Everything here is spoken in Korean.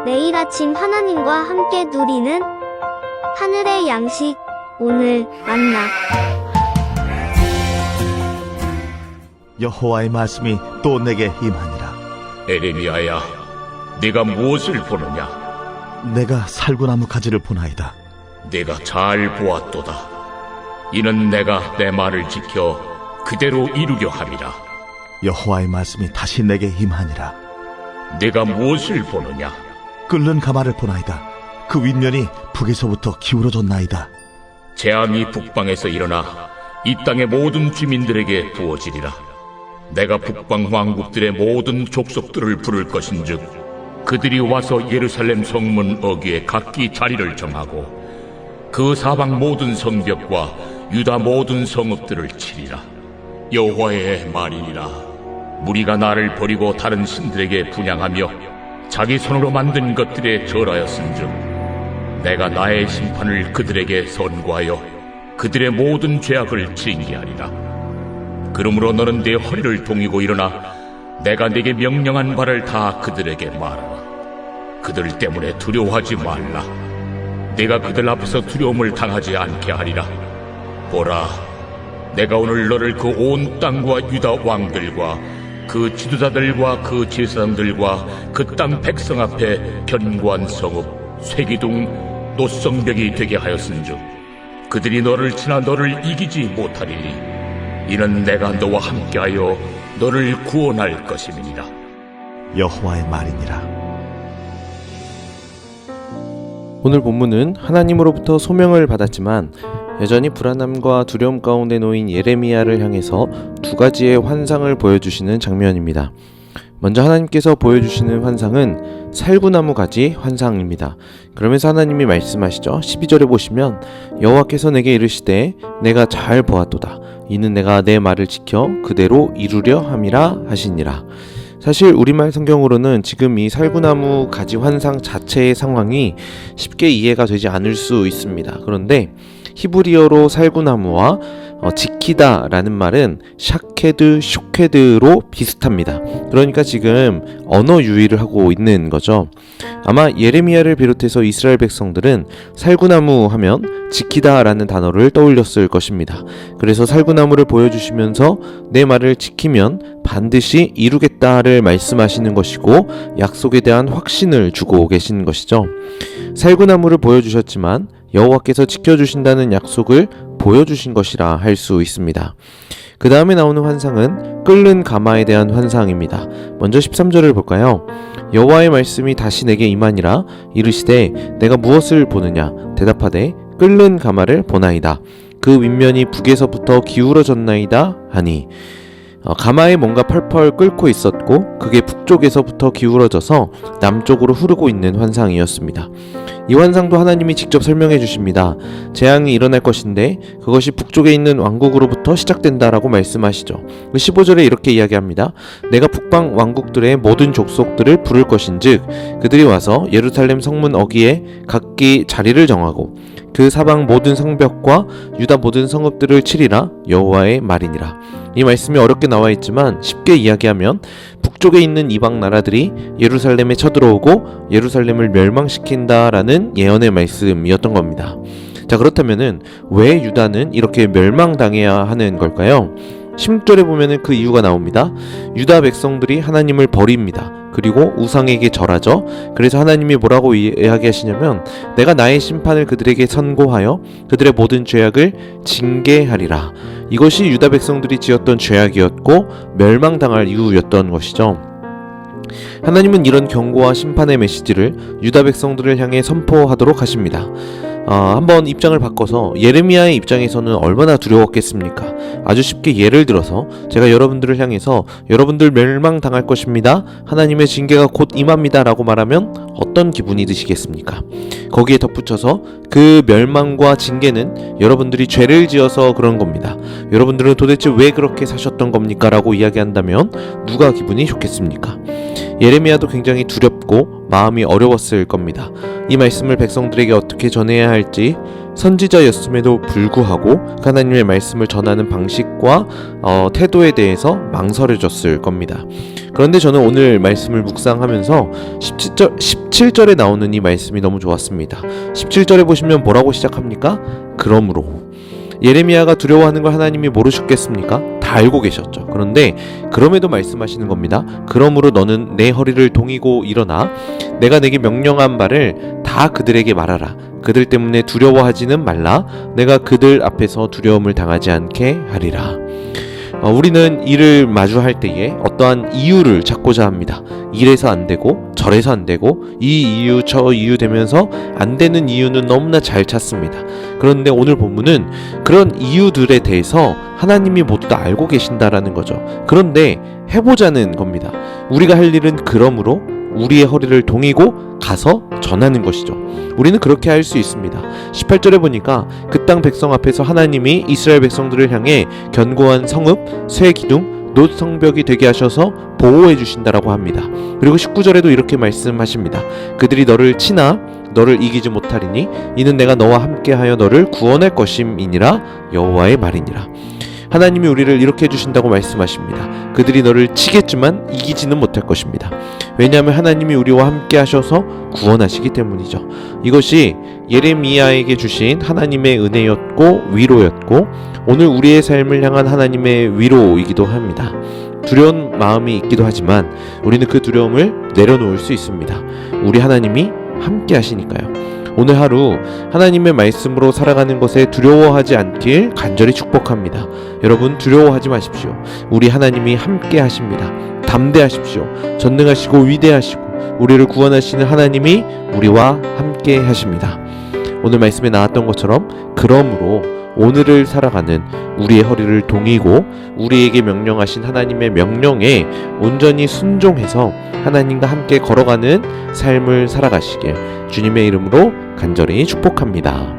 매일 아침 하나님과 함께 누리는 하늘의 양식, 오늘 만나. 여호와의 말씀이 또 내게 임하니라. 에레미야야, 네가 무엇을 보느냐? 내가 살구나무 가지를 보나이다. 네가 잘 보았도다. 이는 내가 내 말을 지켜 그대로 이루려 함이라. 여호와의 말씀이 다시 내게 임하니라. 네가 무엇을 보느냐? 끓는 가마를 보나이다. 그 윗면이 북에서부터 기울어졌나이다. 재앙이 북방에서 일어나 이 땅의 모든 주민들에게 부어지리라. 내가 북방 왕국들의 모든 족속들을 부를 것인즉 그들이 와서 예루살렘 성문 어귀에 각기 자리를 정하고 그 사방 모든 성벽과 유다 모든 성읍들을 치리라. 여호와의 말이니라. 무리가 나를 버리고 다른 신들에게 분향하며 자기 손으로 만든 것들에 절하였은즉 내가 나의 심판을 그들에게 선고하여 그들의 모든 죄악을 징계하리라. 그러므로 너는 네 허리를 동이고 일어나 내가 네게 명령한 바를 다 그들에게 말하라. 그들 때문에 두려워하지 말라. 내가 그들 앞에서 두려움을 당하지 않게 하리라. 보라, 내가 오늘 너를 그 온 땅과 유다 왕들과 그 지도자들과 그 제사장들과 그 땅 백성 앞에 견고한 성읍, 쇠기둥, 노성벽이 되게 하였은즉 그들이 너를 치나 너를 이기지 못하리니 이는 내가 너와 함께하여 너를 구원할 것임이니라. 여호와의 말이니라. 오늘 본문은 하나님으로부터 소명을 받았지만 여전히 불안함과 두려움 가운데 놓인 예레미야를 향해서 두 가지의 환상을 보여주시는 장면입니다. 먼저 하나님께서 보여주시는 환상은 살구나무 가지 환상입니다. 그러면서 하나님이 말씀하시죠. 12절에 보시면 여호와께서 내게 이르시되 내가 잘 보았도다. 이는 내가 내 말을 지켜 그대로 이루려 함이라 하시니라. 사실 우리말 성경으로는 지금 이 살구나무 가지 환상 자체의 상황이 쉽게 이해가 되지 않을 수 있습니다. 그런데 히브리어로 살구나무와 지키다 라는 말은 샤케드, 쇼케드로 비슷합니다. 그러니까 지금 언어 유희를 하고 있는 거죠. 아마 예레미야를 비롯해서 이스라엘 백성들은 살구나무 하면 지키다 라는 단어를 떠올렸을 것입니다. 그래서 살구나무를 보여주시면서 내 말을 지키면 반드시 이루겠다를 말씀하시는 것이고 약속에 대한 확신을 주고 계신 것이죠. 살구나무를 보여주셨지만 여호와께서 지켜주신다는 약속을 보여주신 것이라 할 수 있습니다. 그 다음에 나오는 환상은 끓는 가마에 대한 환상입니다. 먼저 13절을 볼까요? 여호와의 말씀이 다시 내게 임하니라. 이르시되 내가 무엇을 보느냐? 대답하되 끓는 가마를 보나이다. 그 윗면이 북에서부터 기울어졌나이다 하니 가마에 뭔가 펄펄 끓고 있었고 그게 북쪽에서부터 기울어져서 남쪽으로 흐르고 있는 환상이었습니다. 이 환상도 하나님이 직접 설명해 주십니다. 재앙이 일어날 것인데 그것이 북쪽에 있는 왕국으로부터 시작된다라고 말씀하시죠. 15절에 이렇게 이야기합니다. 내가 북방 왕국들의 모든 족속들을 부를 것인즉 그들이 와서 예루살렘 성문 어귀에 각기 자리를 정하고 그 사방 모든 성벽과 유다 모든 성읍들을 치리라. 여호와의 말이니라. 이 말씀이 어렵게 나와 있지만 쉽게 이야기하면 북쪽에 있는 이방 나라들이 예루살렘에 쳐들어오고 예루살렘을 멸망시킨다라는 예언의 말씀이었던 겁니다. 자, 그렇다면은 왜 유다는 이렇게 멸망당해야 하는 걸까요? 16절에 보면은 그 이유가 나옵니다. 유다 백성들이 하나님을 버립니다. 그리고 우상에게 절하죠. 그래서 하나님이 뭐라고 이야기하시냐면 내가 나의 심판을 그들에게 선고하여 그들의 모든 죄악을 징계하리라. 이것이 유다 백성들이 지었던 죄악이었고 멸망당할 이유였던 것이죠. 하나님은 이런 경고와 심판의 메시지를 유다 백성들을 향해 선포하도록 하십니다. 한번 입장을 바꿔서 예레미야의 입장에서는 얼마나 두려웠겠습니까? 아주 쉽게 예를 들어서 제가 여러분들을 향해서 여러분들 멸망당할 것입니다. 하나님의 징계가 곧 임합니다 라고 말하면 어떤 기분이 드시겠습니까? 거기에 덧붙여서 그 멸망과 징계는 여러분들이 죄를 지어서 그런 겁니다. 여러분들은 도대체 왜 그렇게 사셨던 겁니까? 라고 이야기한다면 누가 기분이 좋겠습니까? 예레미야도 굉장히 두렵고 마음이 어려웠을 겁니다. 이 말씀을 백성들에게 어떻게 전해야 할지 선지자였음에도 불구하고 하나님의 말씀을 전하는 방식과 태도에 대해서 망설여졌을 겁니다. 그런데 저는 오늘 말씀을 묵상하면서 17절에 나오는 이 말씀이 너무 좋았습니다. 17절에 보시면 뭐라고 시작합니까? 그러므로. 예레미야가 두려워하는 걸 하나님이 모르셨겠습니까? 다 알고 계셨죠. 그런데 그럼에도 말씀하시는 겁니다. 그러므로 너는 내 허리를 동이고 일어나 내가 내게 명령한 바를 다 그들에게 말하라. 그들 때문에 두려워하지는 말라. 내가 그들 앞에서 두려움을 당하지 않게 하리라. 우리는 일을 마주할 때에 어떠한 이유를 찾고자 합니다. 이래서 안 되고 저래서 안 되고 이 이유 저 이유 되면서 안 되는 이유는 너무나 잘 찾습니다. 그런데 오늘 본문은 그런 이유들에 대해서 하나님이 모두 다 알고 계신다라는 거죠. 그런데 해보자는 겁니다. 우리가 할 일은 그러므로 우리의 허리를 동이고 가서 전하는 것이죠. 우리는 그렇게 할 수 있습니다. 18절에 보니까 그 땅 백성 앞에서 하나님이 이스라엘 백성들을 향해 견고한 성읍, 쇠 기둥, 놋 성벽이 되게 하셔서 보호해 주신다라고 합니다. 그리고 19절에도 이렇게 말씀하십니다. 그들이 너를 치나 너를 이기지 못하리니 이는 내가 너와 함께하여 너를 구원할 것임이니라 여호와의 말이니라. 하나님이 우리를 이렇게 해주신다고 말씀하십니다. 그들이 너를 치겠지만 이기지는 못할 것입니다. 왜냐하면 하나님이 우리와 함께 하셔서 구원하시기 때문이죠. 이것이 예레미야에게 주신 하나님의 은혜였고 위로였고 오늘 우리의 삶을 향한 하나님의 위로이기도 합니다. 두려운 마음이 있기도 하지만 우리는 그 두려움을 내려놓을 수 있습니다. 우리 하나님이 함께 하시니까요. 오늘 하루 하나님의 말씀으로 살아가는 것에 두려워하지 않길 간절히 축복합니다. 여러분 두려워하지 마십시오. 우리 하나님이 함께 하십니다. 담대하십시오. 전능하시고 위대하시고 우리를 구원하시는 하나님이 우리와 함께 하십니다. 오늘 말씀에 나왔던 것처럼 그러므로 오늘을 살아가는 우리의 허리를 동이고 우리에게 명령하신 하나님의 명령에 온전히 순종해서 하나님과 함께 걸어가는 삶을 살아가시길 주님의 이름으로 간절히 축복합니다.